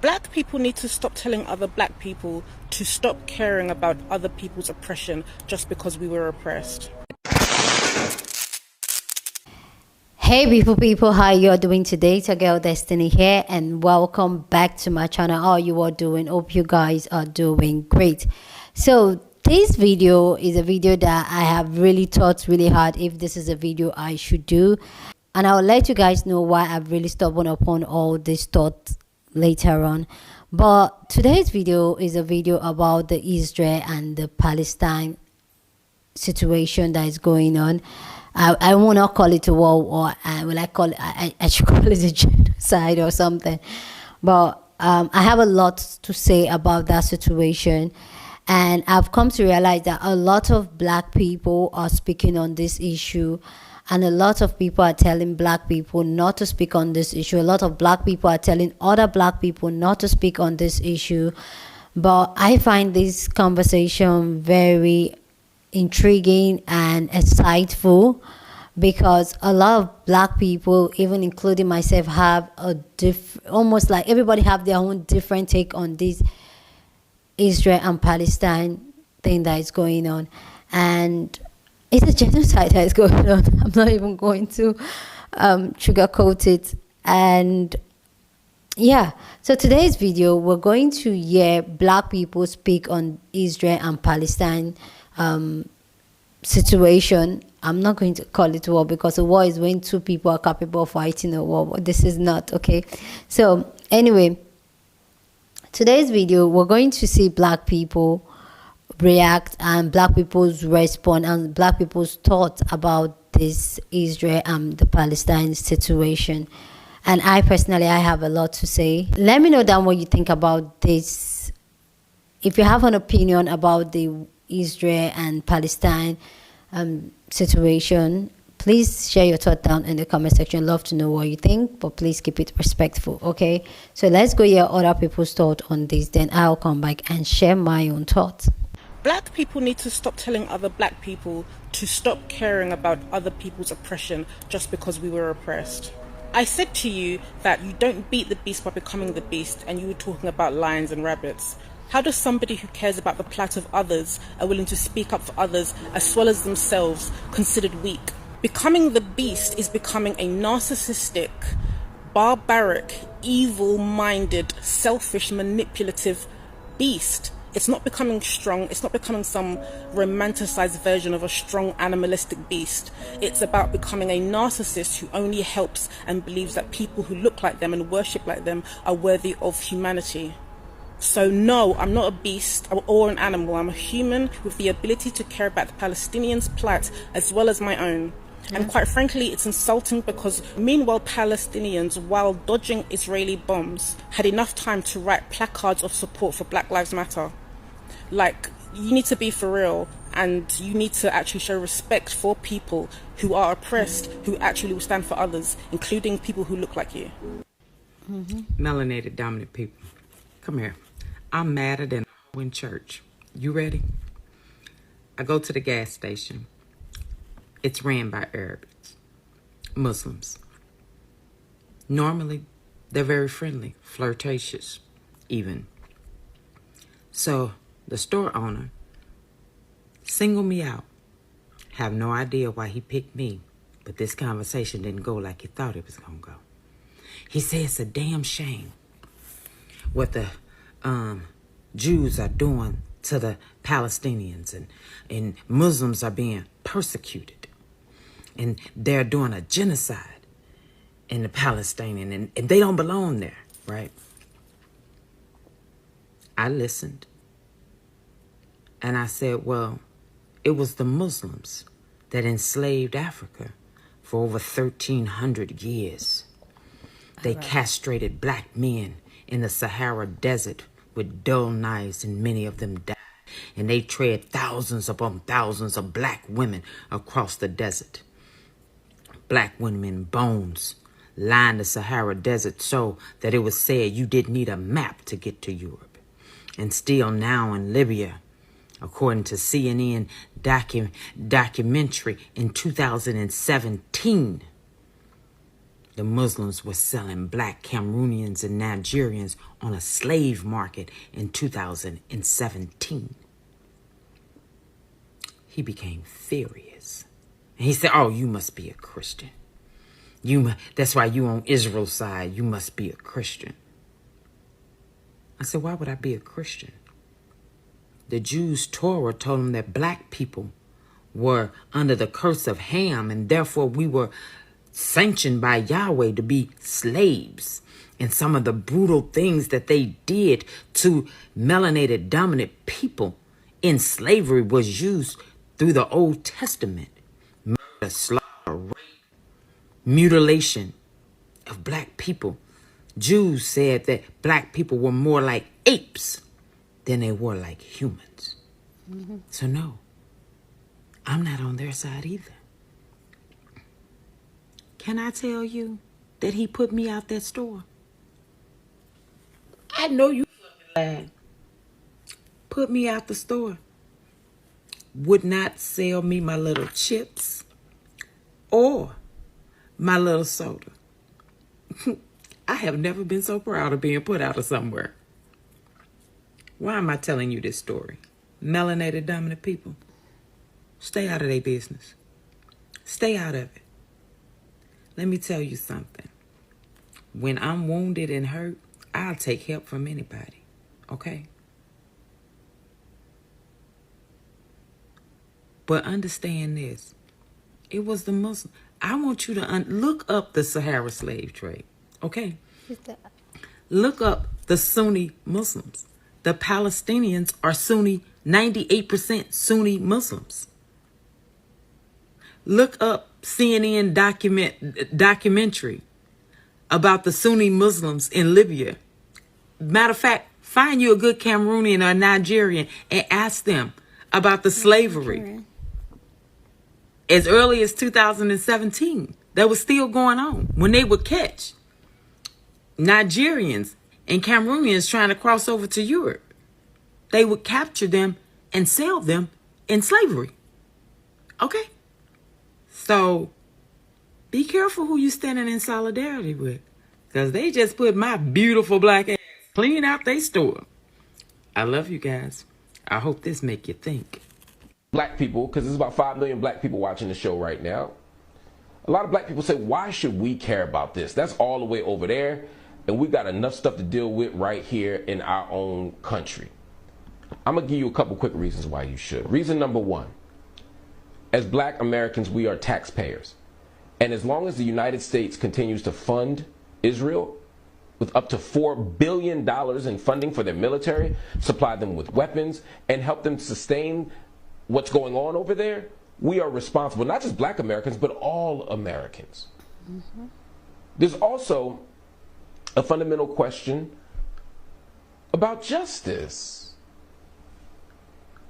Black people need to stop telling other black people to stop caring about other people's oppression just because we were oppressed. Hey beautiful people, how you are doing today? It's your girl Destiny here, and welcome back to my channel. How you are doing? Hope you guys are doing great. So this video is a video that I have really thought really hard if this is a video I should do, and I will let you guys know why I've really stumbled upon all this thought later on. But today's video is a video about the Israel and the Palestine situation that is going on. I will not call it a war, or will I call it, I should call it a genocide or something. But I have a lot to say about that situation, and I've come to realize that a lot of black people are speaking on this issue, and a lot of people are telling black people not to speak on this issue. A lot of black people are telling other black people not to speak on this issue. But I find this conversation very intriguing and insightful, because a lot of black people, even including myself, have a almost like everybody have their own different take on this Israel and Palestine thing that is going on. And it's a genocide that is going on. I'm not even going to sugarcoat it. And yeah, so today's video, we're going to hear black people speak on Israel and Palestine situation. I'm not going to call it war, because a war is when two people are capable of fighting a war, but this is not, okay? So anyway, today's video, we're going to see black people react, and black people's response, and black people's thoughts about this Israel and the Palestine situation. And I personally, I have a lot to say. Let me know down what you think about this. If you have an opinion about the Israel and Palestine situation, please share your thought down in the comment section. Love to know what you think, but please keep it respectful, okay? So let's go hear other people's thoughts on this, then I'll come back and share my own thoughts. Black people need to stop telling other black people to stop caring about other people's oppression just because we were oppressed. I said to you that you don't beat the beast by becoming the beast, and you were talking about lions and rabbits. How does somebody who cares about the plight of others, are willing to speak up for others as well as themselves, considered weak? Becoming the beast is becoming a narcissistic, barbaric, evil-minded, selfish, manipulative beast. It's not becoming strong. It's not becoming some romanticized version of a strong animalistic beast. It's about becoming a narcissist who only helps and believes that people who look like them and worship like them are worthy of humanity. So no, I'm not a beast or an animal. I'm a human with the ability to care about the Palestinians' plight as well as my own. And quite frankly, it's insulting, because meanwhile Palestinians, while dodging Israeli bombs, had enough time to write placards of support for Black Lives Matter. Like, you need to be for real, and you need to actually show respect for people who are oppressed, who actually will stand for others, including people who look like you. Melanated dominant people, come here. I'm madder than in church. You ready? I go to the gas station. It's ran by Arabs, Muslims. Normally, they're very friendly, flirtatious, even. So the store owner singled me out. Have no idea why he picked me, but this conversation didn't go like he thought it was gonna go. He said it's a damn shame what the Jews are doing to the Palestinians, and Muslims are being persecuted. And they're doing a genocide in the Palestinian, and they don't belong there, right? I listened, and I said, well, it was the Muslims that enslaved Africa for over 1,300 years. They castrated black men in the Sahara Desert with dull knives, and many of them died. And they tread thousands upon thousands of black women across the desert. Black women bones lined the Sahara Desert so that it was said you didn't need a map to get to Europe. And still now in Libya, according to CNN documentary in 2017, the Muslims were selling black Cameroonians and Nigerians on a slave market in 2017. He became furious. And he said, oh, you must be a Christian. That's why you on Israel's side. You must be a Christian. I said, why would I be a Christian? The Jews' Torah told him that black people were under the curse of Ham, and therefore we were sanctioned by Yahweh to be slaves. And some of the brutal things that they did to melanated dominant people in slavery was used through the Old Testament. Murder, slaughter, rape, mutilation of black people. Jews said that black people were more like apes than they were like humans. So no, I'm not on their side either. Can I tell you that he put me out that store? I know you lied. Put me out the store. Would not sell me my little chips or my little soda. I have never been so proud of being put out of somewhere. Why am I telling you this story? Melanated dominant people, stay out of their business. Stay out of it. Let me tell you something. When I'm wounded and hurt, I'll take help from anybody. Okay? But understand this. It was the Muslim. I want you to look up the Sahara slave trade. Okay? Look up the Sunni Muslims. The Palestinians are Sunni, 98% Sunni Muslims. Look up CNN documentary about the Sunni Muslims in Libya. Matter of fact, find you a good Cameroonian or Nigerian and ask them about the slavery. As early as 2017, that was still going on when they would catch Nigerians and Cameroonians trying to cross over to Europe. They would capture them and sell them in slavery. Okay? So be careful who you're standing in solidarity with, because they just put my beautiful black ass clean out their store. I love you guys. I hope this make you think. Black people, because there's about 5 million black people watching the show right now. A lot of black people say, why should we care about this? That's all the way over there, and we got enough stuff to deal with right here in our own country. I'm going to give you a couple quick reasons why you should. Reason number one, as black Americans, we are taxpayers. And as long as the United States continues to fund Israel with up to $4 billion in funding for their military, supply them with weapons, and help them sustain what's going on over there, we are responsible, not just black Americans, but all Americans. There's also a fundamental question about justice.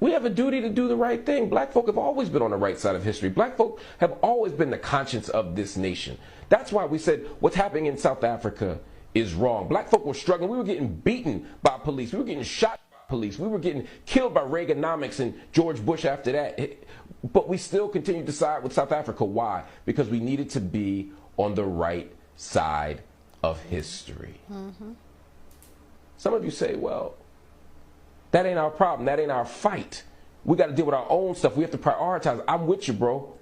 We have a duty to do the right thing. Black folk have always been on the right side of history. Black folk have always been the conscience of this nation. That's why we said what's happening in South Africa is wrong. Black folk were struggling. We were getting beaten by police. We were getting shot by police. We were getting killed by Reaganomics and George Bush after that. But we still continued to side with South Africa. Why? Because we needed to be on the right side of history. Some of you say, well, that ain't our problem. That ain't our fight. We got to deal with our own stuff. We have to prioritize. I'm with you, bro.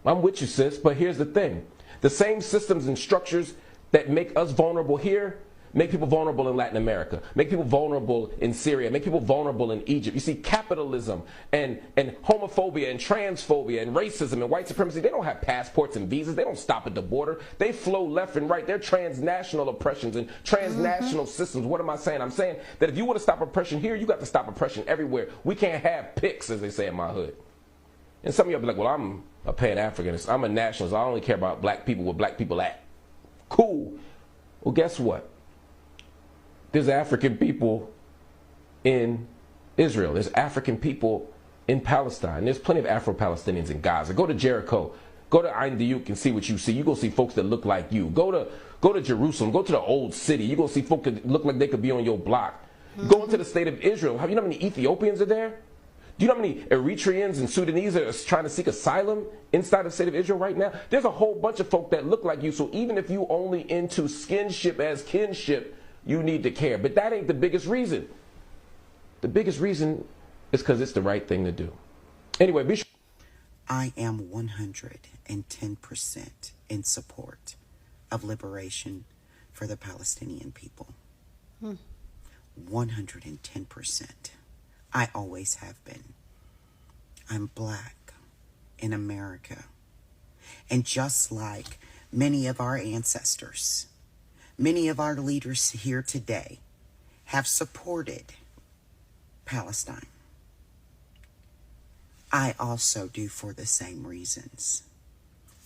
I'm with you, sis. But here's the thing. The same systems and structures that make us vulnerable here make people vulnerable in Latin America, make people vulnerable in Syria, make people vulnerable in Egypt. You see, capitalism and homophobia and transphobia and racism and white supremacy, they don't have passports and visas. They don't stop at the border. They flow left and right. They're transnational oppressions and transnational systems. What am I saying? I'm saying that if you want to stop oppression here, you got to stop oppression everywhere. We can't have picks, as they say in my hood. And some of y'all be like, well, I'm a Pan-Africanist. I'm a nationalist. I only care about black people where black people at. Cool. Well, guess what? There's African people in Israel. There's African people in Palestine. There's plenty of Afro-Palestinians in Gaza. Go to Jericho. Go to Ein Diuk and see what you see. You're going to see folks that look like you. Go to Jerusalem. Go to the old city. You're going to see folks that look like they could be on your block. Go into the state of Israel. You know how many Ethiopians are there? Do you know how many Eritreans and Sudanese are trying to seek asylum inside the state of Israel right now? There's a whole bunch of folk that look like you. So even if you only into skinship as kinship, you need to care. But that ain't the biggest reason. The biggest reason is because it's the right thing to do. Anyway, be sure. I am 110% in support of liberation for the Palestinian people. 110%. I always have been. I'm black in America. And just like many of our ancestors, many of our leaders here today have supported Palestine, I also do for the same reasons.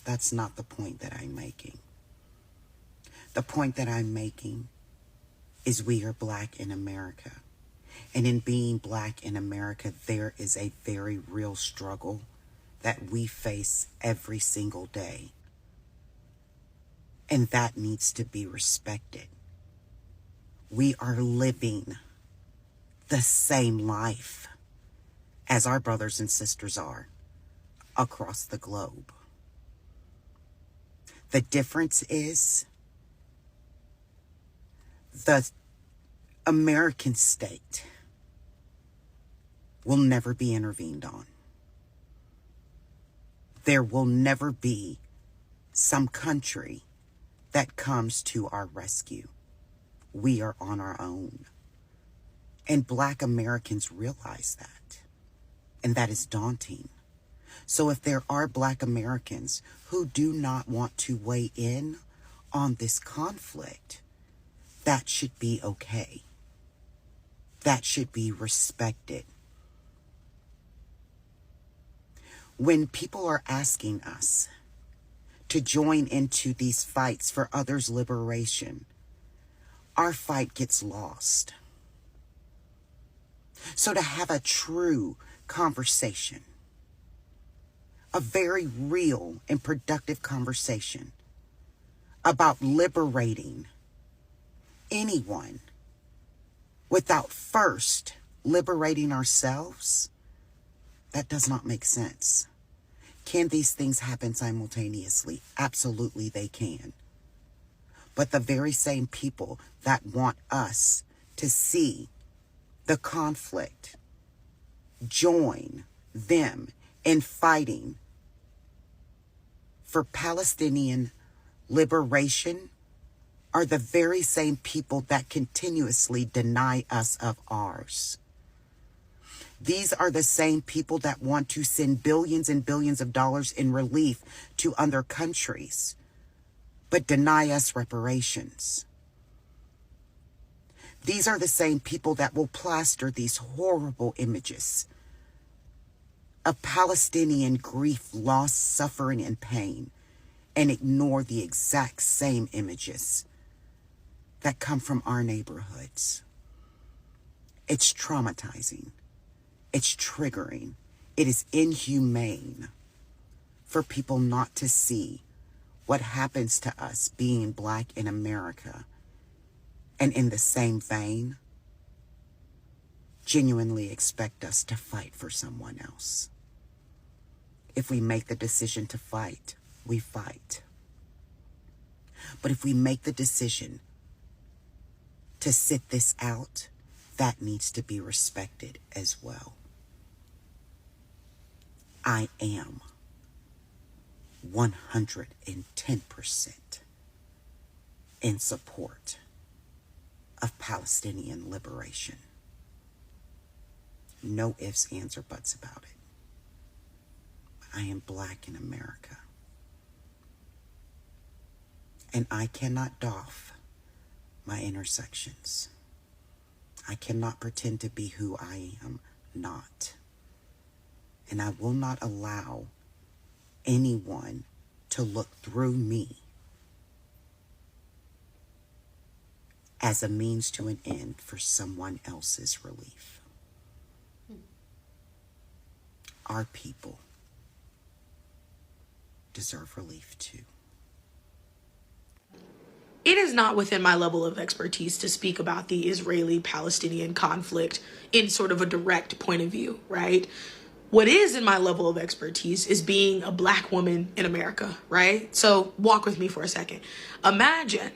That's not the point that I'm making. The point that I'm making is we are black in America. And in being black in America, there is a very real struggle that we face every single day. And that needs to be respected. We are living the same life as our brothers and sisters are across the globe. The difference is the American state will never be intervened on. There will never be some country that comes to our rescue. We are on our own. And black Americans realize that. And that is daunting. So if there are black Americans who do not want to weigh in on this conflict, that should be okay. That should be respected. When people are asking us to join into these fights for others' liberation, our fight gets lost. So to have a true conversation, a very real and productive conversation about liberating anyone without first liberating ourselves, that does not make sense. Can these things happen simultaneously? Absolutely they can. But the very same people that want us to see the conflict join them in fighting for Palestinian liberation are the very same people that continuously deny us of ours. These are the same people that want to send billions and billions of dollars in relief to other countries, but deny us reparations. These are the same people that will plaster these horrible images of Palestinian grief, loss, suffering, and pain, and ignore the exact same images that come from our neighborhoods. It's traumatizing. It's triggering. It is inhumane for people not to see what happens to us being black in America, and in the same vein, genuinely expect us to fight for someone else. If we make the decision to fight, we fight. But if we make the decision to sit this out, that needs to be respected as well. I am 110% in support of Palestinian liberation. No ifs, ands, or buts about it. I am black in America. And I cannot doff my intersections. I cannot pretend to be who I am not. And I will not allow anyone to look through me as a means to an end for someone else's relief. Our people deserve relief too. it is not within my level of expertise to speak about the Israeli-Palestinian conflict in sort of a direct point of view, right? What is in my level of expertise is being a black woman in America, right? So walk with me for a second. Imagine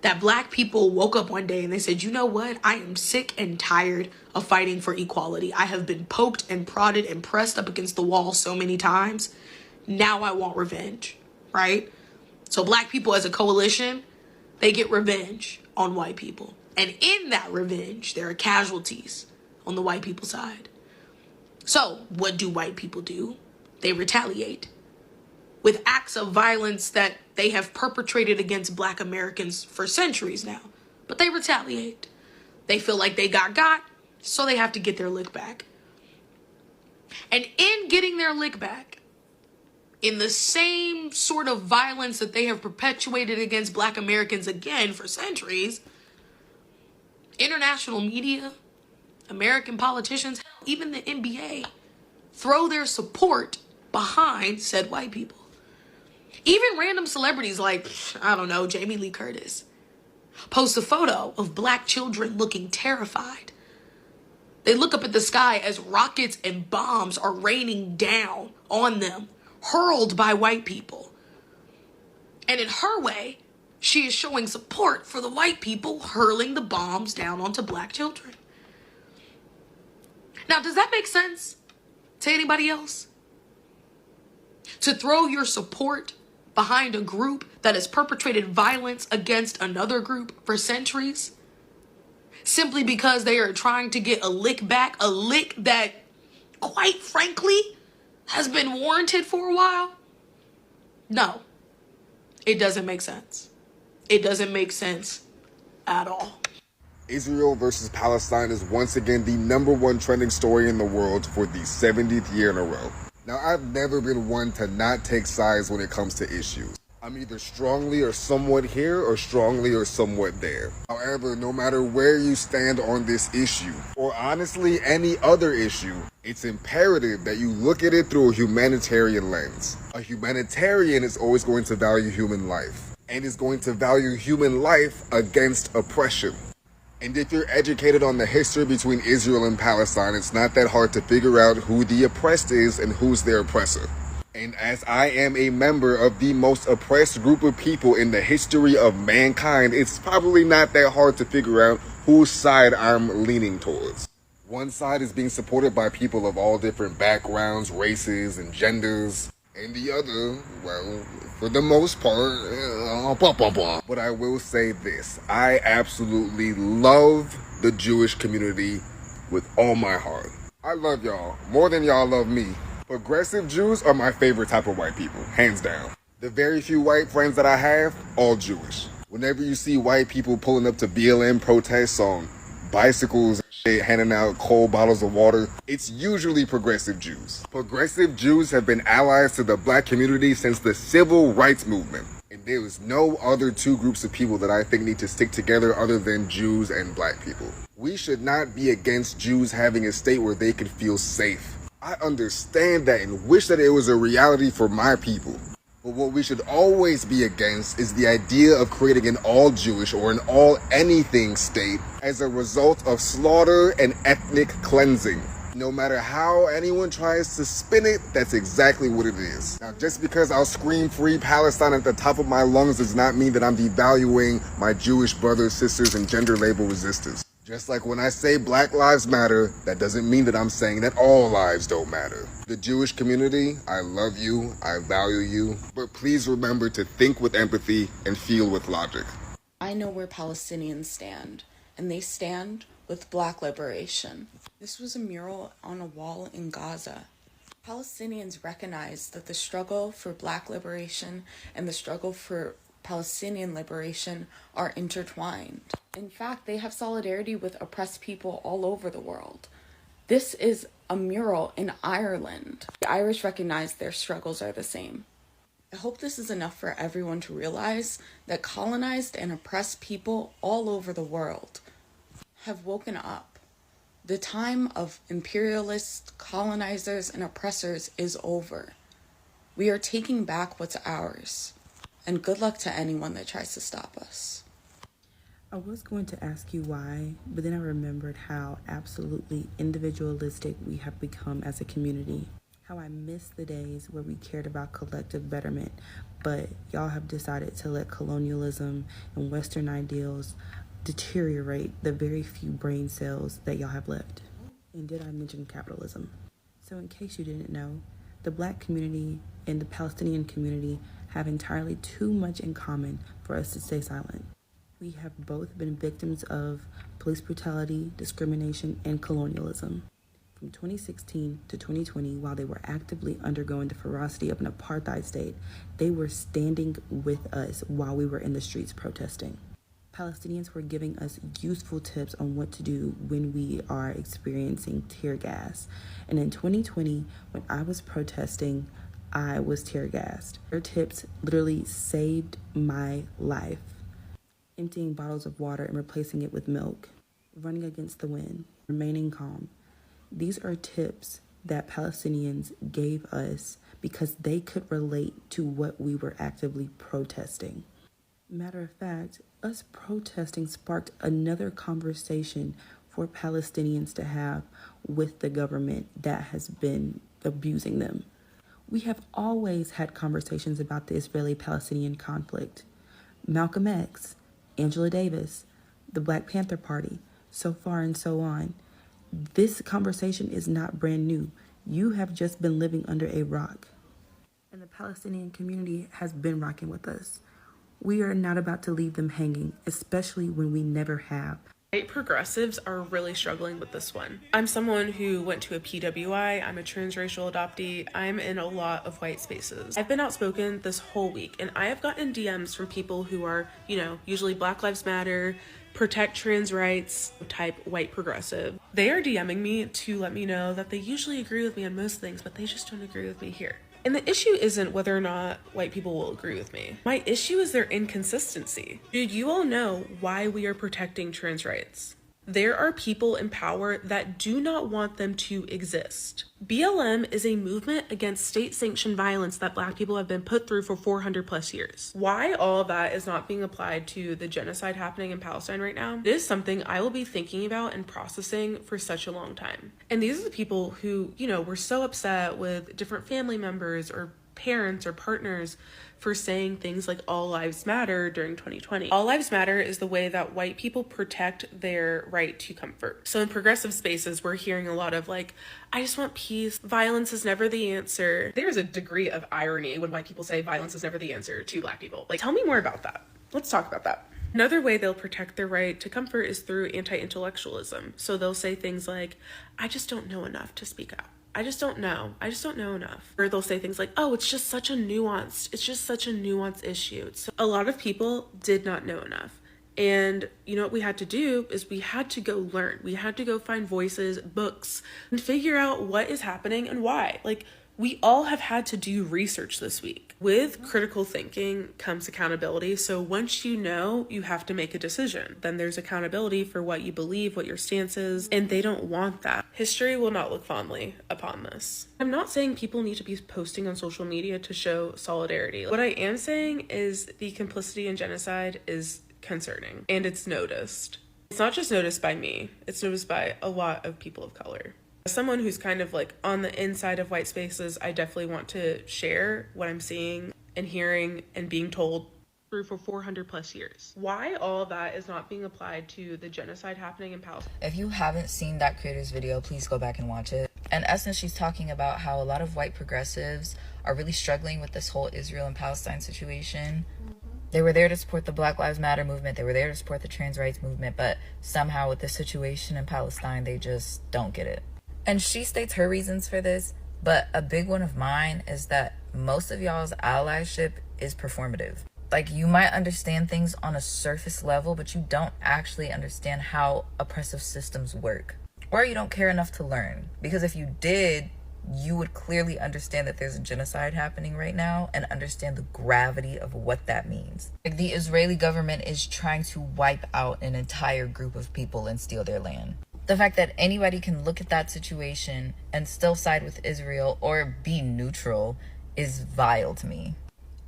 that black people woke up one day and they said, you know what? I am sick and tired of fighting for equality. I have been poked and prodded and pressed up against the wall so many times. Now I want revenge, right? So black people as a coalition, they get revenge on white people. And in that revenge, there are casualties on the white people's side. So what do white people do? They retaliate with acts of violence that they have perpetrated against black Americans for centuries now. But they retaliate. They feel like they got, so they have to get their lick back. And in getting their lick back, in the same sort of violence that they have perpetuated against black Americans again for centuries, international media, American politicians, even the NBA, throw their support behind said white people. Even random celebrities like, I don't know, Jamie Lee Curtis post a photo of black children looking terrified. They look up at the sky as rockets and bombs are raining down on them, hurled by white people. And in her way, she is showing support for the white people hurling the bombs down onto black children. Now, does that make sense to anybody else? To throw your support behind a group that has perpetrated violence against another group for centuries, simply because they are trying to get a lick back, a lick that, quite frankly, has been warranted for a while? No, it doesn't make sense. It doesn't make sense at all. Israel versus Palestine is once again the #1 trending story in the world for the 70th year in a row. Now, I've never been one to not take sides when it comes to issues. I'm either strongly or somewhat here or strongly or somewhat there. However, no matter where you stand on this issue, or honestly any other issue, it's imperative that you look at it through a humanitarian lens. A humanitarian is always going to value human life, and is going to value human life against oppression. And if you're educated on the history between Israel and Palestine, it's not that hard to figure out who the oppressed is and who's their oppressor. And as I am a member of the most oppressed group of people in the history of mankind, it's probably not that hard to figure out whose side I'm leaning towards. One side is being supported by people of all different backgrounds, races, and genders. And the other, well, for the most part, but I will say this. I absolutely love the Jewish community with all my heart. I love y'all more than y'all love me. Progressive Jews are my favorite type of white people, hands down. The very few white friends that I have, all Jewish. Whenever you see white people pulling up to BLM protests on bicycles and shit, handing out cold bottles of water, it's usually progressive Jews. Progressive Jews have been allies to the black community since the civil rights movement. And there is no other two groups of people that I think need to stick together other than Jews and black people. We should not be against Jews having a state where they can feel safe. I understand that and wish that it was a reality for my people. But what we should always be against is the idea of creating an all-Jewish or an all-anything state as a result of slaughter and ethnic cleansing. No matter how anyone tries to spin it, that's exactly what it is. Now, just because I'll scream free Palestine at the top of my lungs does not mean that I'm devaluing my Jewish brothers, sisters, and gender label resistors. Just like when I say Black Lives Matter, that doesn't mean that I'm saying that all lives don't matter. The Jewish community, I love you, I value you, but please remember to think with empathy and feel with logic. I know where Palestinians stand, and they stand with Black liberation. This was a mural on a wall in Gaza. Palestinians recognize that the struggle for Black liberation and the struggle for Palestinian liberation are intertwined. In fact, they have solidarity with oppressed people all over the world. This is a mural in Ireland. The Irish recognize their struggles are the same. I hope this is enough for everyone to realize that colonized and oppressed people all over the world have woken up. The time of imperialists, colonizers, and oppressors is over. We are taking back what's ours. And good luck to anyone that tries to stop us. I was going to ask you why, but then I remembered how absolutely individualistic we have become as a community. How I miss the days where we cared about collective betterment, but y'all have decided to let colonialism and Western ideals deteriorate the very few brain cells that y'all have left. And did I mention capitalism? So in case you didn't know, the Black community and the Palestinian community have entirely too much in common for us to stay silent. We have both been victims of police brutality, discrimination, and colonialism. From 2016 to 2020, while they were actively undergoing the ferocity of an apartheid state, they were standing with us while we were in the streets protesting. Palestinians were giving us useful tips on what to do when we are experiencing tear gas. And in 2020, when I was protesting, I was tear gassed. Their tips literally saved my life. Emptying bottles of water and replacing it with milk, running against the wind, remaining calm. These are tips that Palestinians gave us because they could relate to what we were actively protesting. Matter of fact, us protesting sparked another conversation for Palestinians to have with the government that has been abusing them. We have always had conversations about the Israeli-Palestinian conflict. Malcolm X, Angela Davis, the Black Panther Party, so far and so on. This conversation is not brand new. You have just been living under a rock. And the Palestinian community has been rocking with us. We are not about to leave them hanging, especially when we never have. White progressives are really struggling with this one. I'm someone who went to a PWI, I'm a transracial adoptee, I'm in a lot of white spaces. I've been outspoken this whole week, and I have gotten DMs from people who are, usually Black Lives Matter, protect trans rights type white progressive. They are DMing me to let me know that they usually agree with me on most things, but they just don't agree with me here. And the issue isn't whether or not white people will agree with me. My issue is their inconsistency. Dude, you all know why we are protecting trans rights. There are people in power that do not want them to exist. BLM is a movement against state-sanctioned violence that Black people have been put through for 400 plus years. Why all of that is not being applied to the genocide happening in Palestine right now, it is something I will be thinking about and processing for such a long time. And these are the people who, were so upset with different family members or parents or partners for saying things like all lives matter during 2020. All lives matter is the way that white people protect their right to comfort. So in progressive spaces, we're hearing a lot of I just want peace. Violence is never the answer. There's a degree of irony when white people say violence is never the answer to Black people. Tell me more about that. Let's talk about that. Another way they'll protect their right to comfort is through anti-intellectualism. So they'll say things like, I just don't know enough to speak up. I just don't know enough. Or they'll say things like, oh, it's just such a nuanced issue. So a lot of people did not know enough. And what we had to do is we had to go learn. We had to go find voices, books, and figure out what is happening and why. We all have had to do research this week. With critical thinking comes accountability. So once you know, you have to make a decision. Then there's accountability for what you believe, what your stance is, and they don't want that. History will not look fondly upon this. I'm not saying people need to be posting on social media to show solidarity. What I am saying is the complicity in genocide is concerning, and it's noticed. It's not just noticed by me, it's noticed by a lot of people of color. As someone who's kind of on the inside of white spaces, I definitely want to share what I'm seeing and hearing and being told through for 400 plus years. Why all of that is not being applied to the genocide happening in Palestine. If you haven't seen that creator's video, please go back and watch it. In essence, she's talking about how a lot of white progressives are really struggling with this whole Israel and Palestine situation. They were there to support the Black Lives Matter movement. They were there to support the trans rights movement, but somehow with the situation in Palestine, they just don't get it. And she states her reasons for this, but a big one of mine is that most of y'all's allyship is performative. You might understand things on a surface level, but you don't actually understand how oppressive systems work. Or you don't care enough to learn. Because if you did, you would clearly understand that there's a genocide happening right now and understand the gravity of what that means. The Israeli government is trying to wipe out an entire group of people and steal their land. The fact that anybody can look at that situation and still side with Israel or be neutral is vile to me.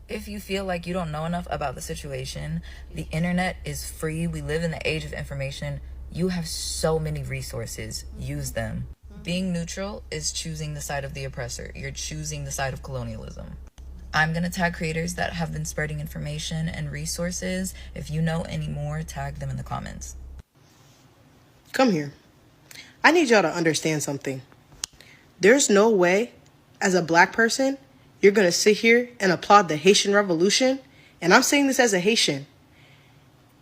If you feel like you don't know enough about the situation, the internet is free. We live in the age of information. You have so many resources. Use them. Being neutral is choosing the side of the oppressor. You're choosing the side of colonialism. I'm going to tag creators that have been spreading information and resources. If you know any more, tag them in the comments. Come here. I need y'all to understand something. There's no way, as a black person, you're going to sit here and applaud the Haitian Revolution, and I'm saying this as a Haitian,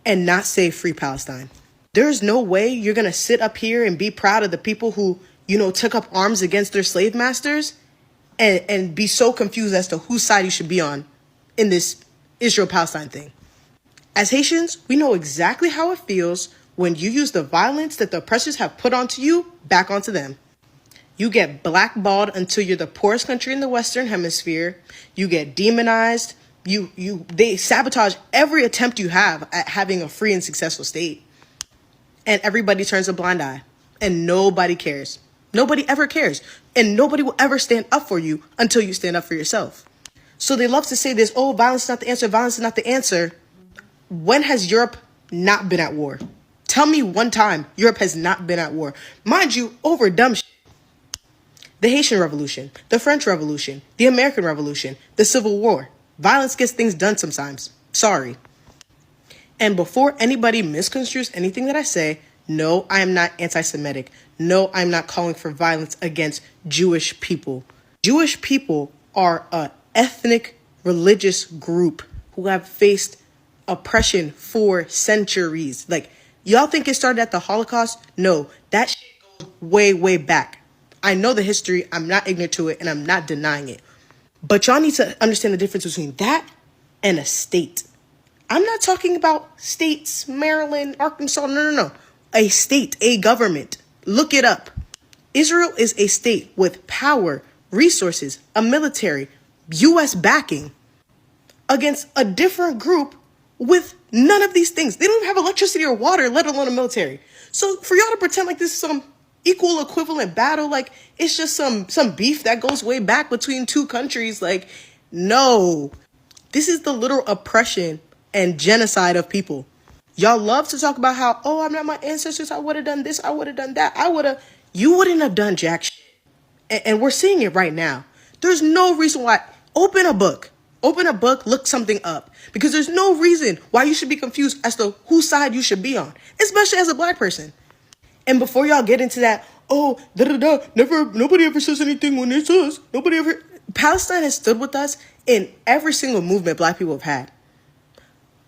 and not say free Palestine. There's no way you're going to sit up here and be proud of the people who, took up arms against their slave masters and be so confused as to whose side you should be on in this Israel-Palestine thing. As Haitians, we know exactly how it feels when you use the violence that the oppressors have put onto you back onto them. You get blackballed until you're the poorest country in the Western Hemisphere. You get demonized. They sabotage every attempt you have at having a free and successful state. And everybody turns a blind eye. And nobody cares. Nobody ever cares. And nobody will ever stand up for you until you stand up for yourself. So they love to say this, oh, violence is not the answer. Violence is not the answer. When has Europe not been at war? Tell me one time Europe has not been at war. Mind you, over dumb shit. The Haitian Revolution, the French Revolution, the American Revolution, the Civil War. Violence gets things done sometimes. Sorry. And before anybody misconstrues anything that I say, no, I am not anti-Semitic. No, I'm not calling for violence against Jewish people. Jewish people are an ethnic, religious group who have faced oppression for centuries. Like, y'all think it started at the Holocaust? No, that shit goes way, way back. I know the history, I'm not ignorant to it, and I'm not denying it. But y'all need to understand the difference between that and a state. I'm not talking about states, Maryland, Arkansas, no. A state, a government. Look it up. Israel is a state with power, resources, a military, U.S. backing against a different group with none of these things. They don't even have electricity or water, let alone a military. So for y'all to pretend like this is some equal equivalent battle, like it's just some beef that goes way back between two countries, like, no. This is the literal oppression and genocide of people. Y'all love to talk about how, oh, I'm not my ancestors, I would have done this, I would have done that, you wouldn't have done jack shit. And we're seeing it right now. There's no reason why. Open a book, look something up, because there's no reason why you should be confused as to whose side you should be on, especially as a black person. And before y'all get into that, oh, nobody ever says anything when it's us. Palestine has stood with us in every single movement black people have had.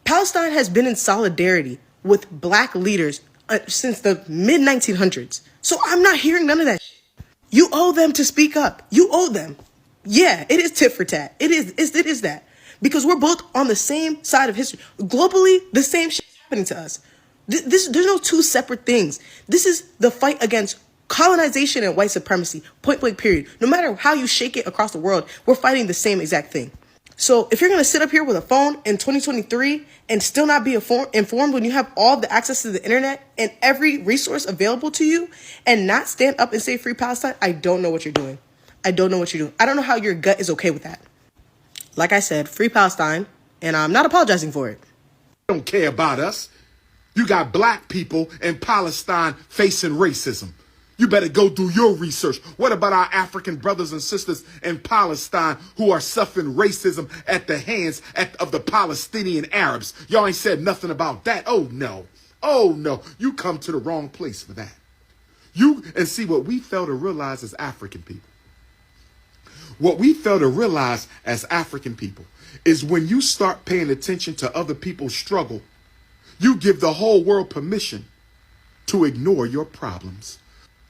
Palestine has been in solidarity with black leaders since the mid-1900s. So I'm not hearing none of that shit. You owe them to speak up. You owe them. Yeah, it is tit for tat. It is that. Because we're both on the same side of history. Globally, the same shit is happening to us. There's no two separate things. This is the fight against colonization and white supremacy, point blank period. No matter how you shake it across the world, we're fighting the same exact thing. So if you're going to sit up here with a phone in 2023 and still not be informed when you have all the access to the internet and every resource available to you and not stand up and say free Palestine, I don't know what you're doing. I don't know how your gut is okay with that. Like I said, free Palestine, and I'm not apologizing for it. Don't care about us. You got black people in Palestine facing racism. You better go do your research. What about our African brothers and sisters in Palestine who are suffering racism at the hands of the Palestinian Arabs? Y'all ain't said nothing about that. Oh, no. You come to the wrong place for that. And see what we fail to realize as African people. What we fail to realize as African people is when you start paying attention to other people's struggle, you give the whole world permission to ignore your problems.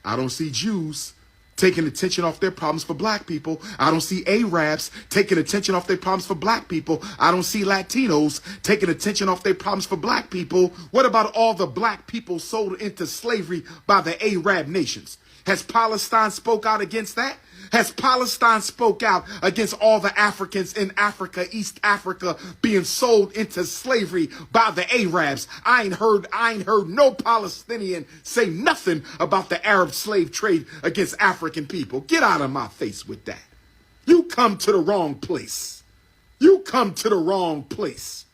I don't see Jews taking attention off their problems for black people. I don't see Arabs taking attention off their problems for black people. I don't see Latinos taking attention off their problems for black people. What about all the black people sold into slavery by the Arab nations? Has Palestine spoke out against that? Has Palestine spoke out against all the Africans in Africa, East Africa, being sold into slavery by the Arabs? I ain't heard no Palestinian say nothing about the Arab slave trade against African people. Get out of my face with that. You come to the wrong place. You come to the wrong place.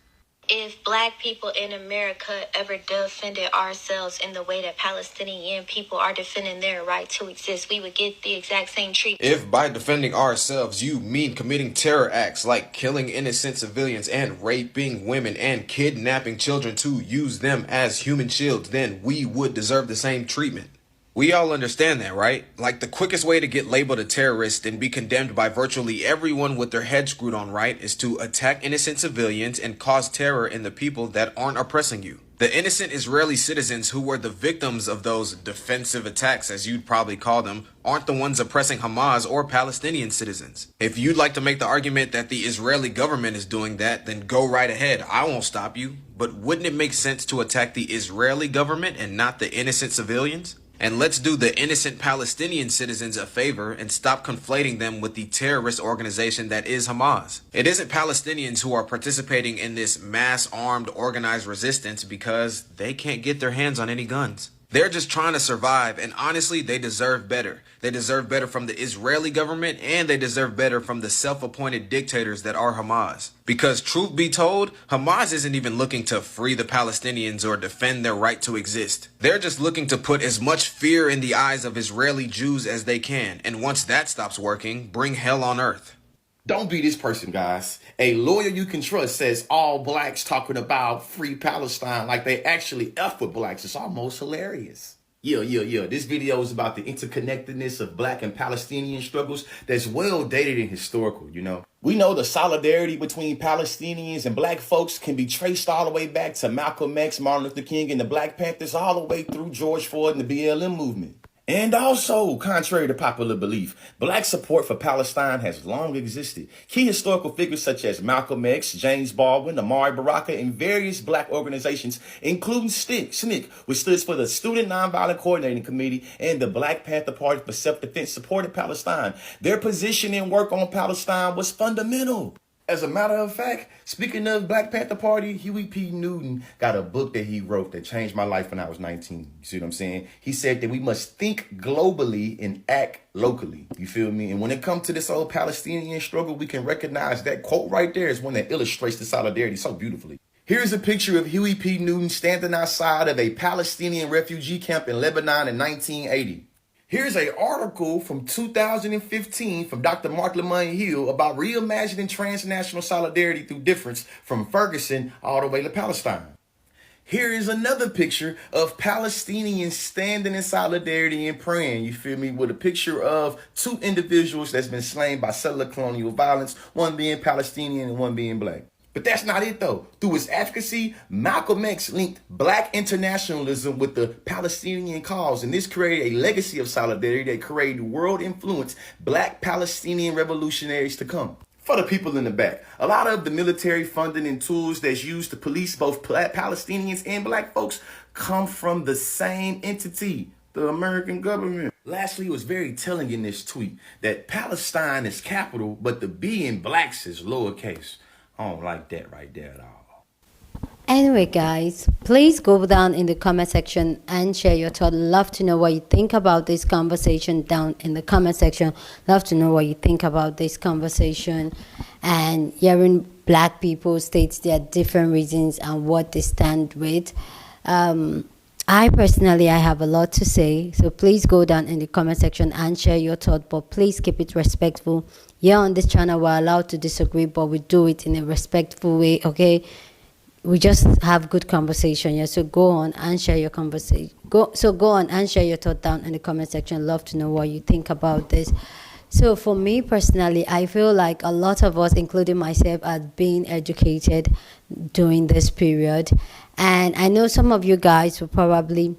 If black people in America ever defended ourselves in the way that Palestinian people are defending their right to exist, we would get the exact same treatment. If by defending ourselves you mean committing terror acts like killing innocent civilians and raping women and kidnapping children to use them as human shields, then we would deserve the same treatment. We all understand that, right? Like, the quickest way to get labeled a terrorist and be condemned by virtually everyone with their head screwed on right is to attack innocent civilians and cause terror in the people that aren't oppressing you. The innocent Israeli citizens who were the victims of those defensive attacks, as you'd probably call them, aren't the ones oppressing Hamas or Palestinian citizens. If you'd like to make the argument that the Israeli government is doing that, then go right ahead. I won't stop you. But wouldn't it make sense to attack the Israeli government and not the innocent civilians? And let's do the innocent Palestinian citizens a favor and stop conflating them with the terrorist organization that is Hamas. It isn't Palestinians who are participating in this mass armed organized resistance because they can't get their hands on any guns. They're just trying to survive, and honestly, they deserve better. They deserve better from the Israeli government, and they deserve better from the self-appointed dictators that are Hamas. Because truth be told, Hamas isn't even looking to free the Palestinians or defend their right to exist. They're just looking to put as much fear in the eyes of Israeli Jews as they can, and once that stops working, bring hell on earth. Don't be this person, guys. A lawyer you can trust says all blacks talking about free Palestine like they actually F with blacks. It's almost hilarious. Yeah. This video is about the interconnectedness of black and Palestinian struggles that's well dated and historical, you know. We know the solidarity between Palestinians and black folks can be traced all the way back to Malcolm X, Martin Luther King, and the Black Panthers, all the way through George Floyd and the BLM movement. And also, contrary to popular belief, black support for Palestine has long existed. Key historical figures such as Malcolm X, James Baldwin, Amari Baraka, and various black organizations, including SNCC, which stood for the Student Nonviolent Coordinating Committee, and the Black Panther Party for Self-Defense, supported Palestine. Their position and work on Palestine was fundamental. As a matter of fact, speaking of Black Panther Party, Huey P. Newton got a book that he wrote that changed my life when I was 19. You see what I'm saying? He said that we must think globally and act locally. You feel me? And when it comes to this old Palestinian struggle, we can recognize that quote right there is one that illustrates the solidarity so beautifully. Here's a picture of Huey P. Newton standing outside of a Palestinian refugee camp in Lebanon in 1980. Here's an article from 2015 from Dr. Mark Lamont Hill about reimagining transnational solidarity through difference from Ferguson all the way to Palestine. Here is another picture of Palestinians standing in solidarity and praying, you feel me, with a picture of two individuals that's been slain by settler colonial violence, one being Palestinian and one being black. But that's not it, though. Through his advocacy, Malcolm X linked black internationalism with the Palestinian cause, and this created a legacy of solidarity that created world-influenced black Palestinian revolutionaries to come. For the people in the back, a lot of the military funding and tools that's used to police both Palestinians and black folks come from the same entity, the American government. Lastly, it was very telling in this tweet that Palestine is capital, but the B in blacks is lowercase. I don't like that right there at all. Anyway, guys, please go down in the comment section and share your thoughts. Love to know what you think about this conversation down in the comment section. Love to know what you think about this conversation and hearing black people state their different reasons and what they stand with. I have a lot to say, so please go down in the comment section and share your thoughts, but please keep it respectful. Here on this channel, we're allowed to disagree, but we do it in a respectful way, okay? We just have good conversation, yeah? So go on and share your conversation. Go on and share your thoughts down in the comment section. Love to know what you think about this. So for me personally, I feel like a lot of us, including myself, are being educated during this period. And I know some of you guys will probably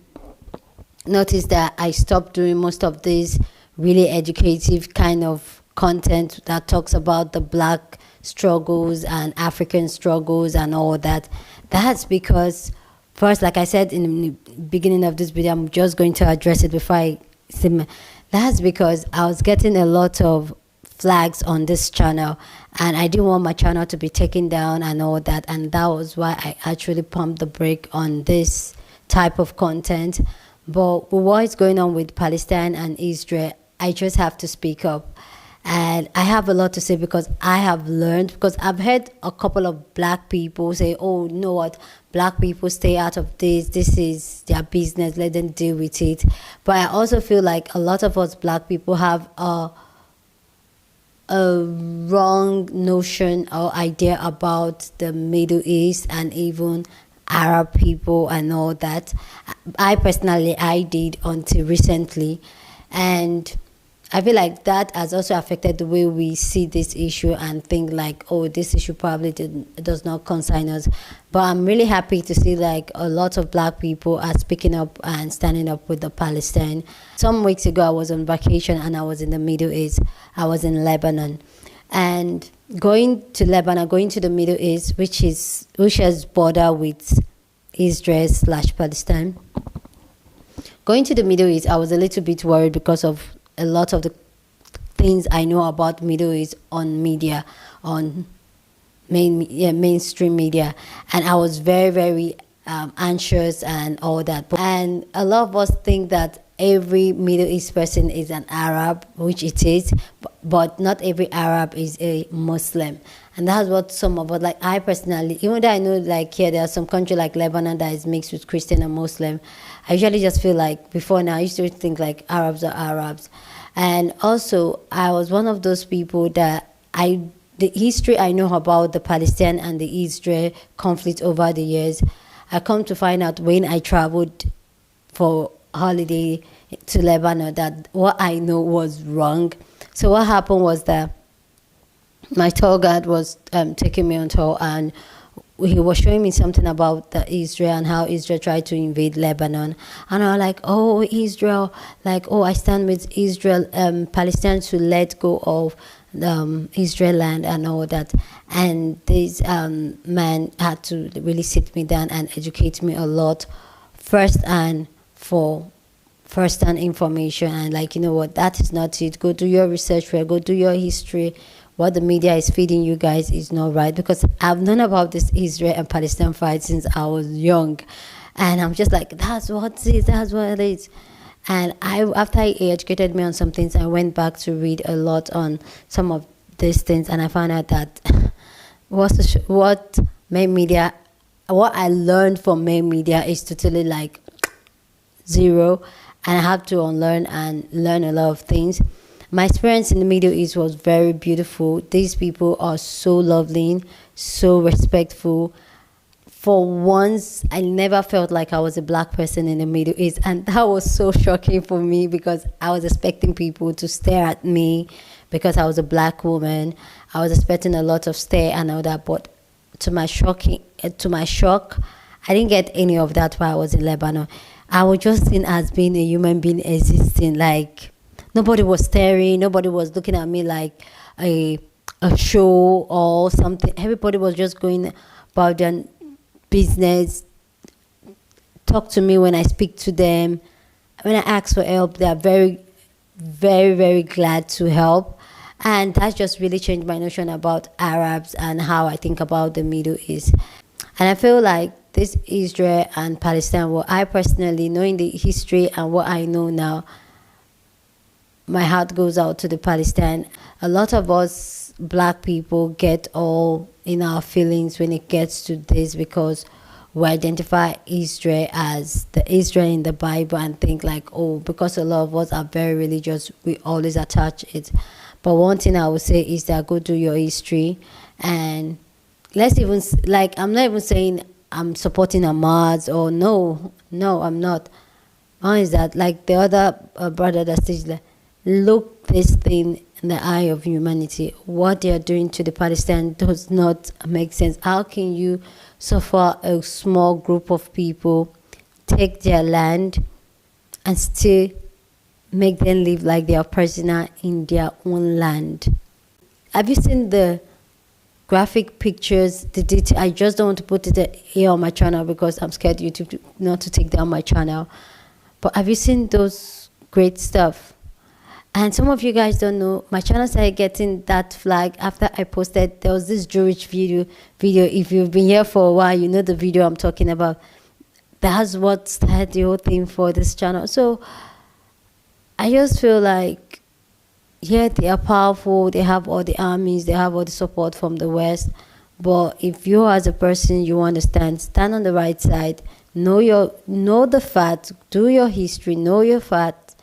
notice that I stopped doing most of this really educative kind of content that talks about the black struggles and African struggles and all that. That's because, first, like I said in the beginning of this video, I'm just going to address it before I say. That's because I was getting a lot of flags on this channel and I didn't want my channel to be taken down and all that, and that was why I actually pumped the brake on this type of content. But with what is going on with Palestine and Israel, I just have to speak up. And I have a lot to say because I have learned, because I've heard a couple of black people say, oh, you know what, black people stay out of this is their business, let them deal with it. But I also feel like a lot of us black people have a wrong notion or idea about the Middle East and even Arab people and all that. I did until recently, and I feel like that has also affected the way we see this issue and think like, oh, this issue probably does not concern us. But I'm really happy to see like a lot of black people are speaking up and standing up with the Palestine. Some weeks ago, I was on vacation and I was in the Middle East. I was in Lebanon. And going to the Middle East, which has border with Israel/Palestine. Going to the Middle East, I was a little bit worried because of a lot of the things I know about Middle East on media, on mainstream media, and I was very, very anxious and all that. And a lot of us think that every Middle East person is an Arab, which it is, but not every Arab is a Muslim. And that's what some of us, like I personally, even though I know like here there are some country like Lebanon that is mixed with Christian and Muslim, I usually just feel like before now I used to think like Arabs are Arabs. And also I was one of those people that the history I know about the Palestinian and the Israel conflict over the years, I come to find out when I traveled for holiday to Lebanon that what I know was wrong. So what happened was that my tour guide was taking me on tour, and he was showing me something about Israel and how Israel tried to invade Lebanon. And I was like, oh, Israel, like, oh, I stand with Israel, Palestine to let go of Israel land and all that. And this man had to really sit me down and educate me a lot, first-hand information, and like, you know what, that is not it. Go do your research, go do your history. What the media is feeding you guys is not right, because I've known about this Israel and Palestine fight since I was young, and I'm just like, that's what it is, that's what it is. And after he educated me on some things, I went back to read a lot on some of these things, and I found out that what I learned from main media is totally like zero, and I have to unlearn and learn a lot of things. My experience in the Middle East was very beautiful. These people are so lovely, so respectful. For once, I never felt like I was a black person in the Middle East, and that was so shocking for me because I was expecting people to stare at me because I was a black woman. I was expecting a lot of stare and all that, but to my shock, I didn't get any of that while I was in Lebanon. I was just seen as being a human being existing, like nobody was staring, nobody was looking at me like a show or something. Everybody was just going about their business, talk to me when I speak to them. When I ask for help, they are very, very, very glad to help. And that just really changed my notion about Arabs and how I think about the Middle East. And I feel like this Israel and Palestine, well, I personally, knowing the history and what I know now, my heart goes out to the Palestine. A lot of us black people get all in our feelings when it gets to this because we identify Israel as the Israel in the Bible and think like, oh, because a lot of us are very religious, we always attach it. But one thing I would say is that go do your history, and let's even, like, I'm not even saying I'm supporting Hamas or no, I'm not. One is that, like the other brother that says that, look this thing in the eye of humanity. What they are doing to the Palestinians does not make sense. How can you suffer a small group of people, take their land, and still make them live like they are prisoner in their own land? Have you seen the graphic pictures, the detail? I just don't want to put it here on my channel because I'm scared YouTube not to take down my channel. But have you seen those great stuff? And some of you guys don't know, my channel started getting that flag after I posted. There was this Jewish video. If you've been here for a while, you know the video I'm talking about. That's what started the whole thing for this channel. So I just feel like yeah, they are powerful, they have all the armies, they have all the support from the West. But if you as a person, you understand, stand on the right side, know the facts, do your history, know your facts,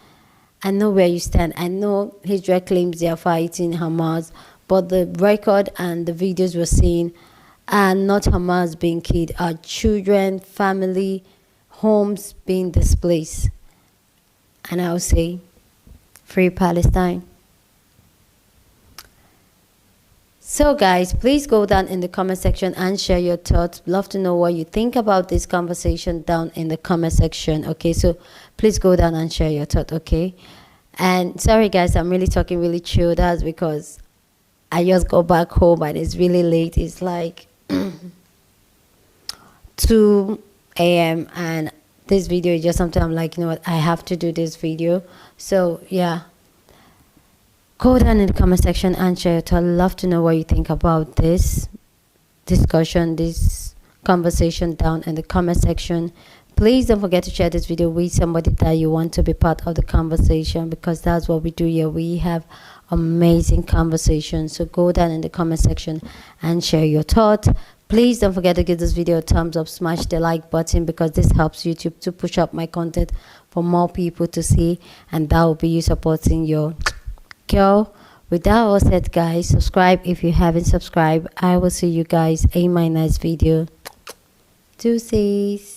and know where you stand. I know Israel claims they are fighting Hamas, but the record and the videos we're seeing are not Hamas being killed, are children, family, homes being displaced. And I'll say, free Palestine. So guys, please go down in the comment section and share your thoughts. Love to know what you think about this conversation down in the comment section. Okay, so please go down and share your thought. Okay, and sorry guys, I'm really talking really chill. That's because I just got back home and it's really late. It's like 2 a.m. and this video is just something I'm like, you know what, I have to do this video. So yeah, go down in the comment section and share it. I'd love to know what you think about this discussion, this conversation down in the comment section. Please don't forget to share this video with somebody that you want to be part of the conversation, because that's what we do here. We have amazing conversations. So go down in the comment section and share your thoughts. Please don't forget to give this video a thumbs up, smash the like button, because this helps YouTube to push up my content for more people to see, and that will be you supporting your girl. With that all said, guys, subscribe if you haven't subscribed. I will see you guys in my next video. Deuces.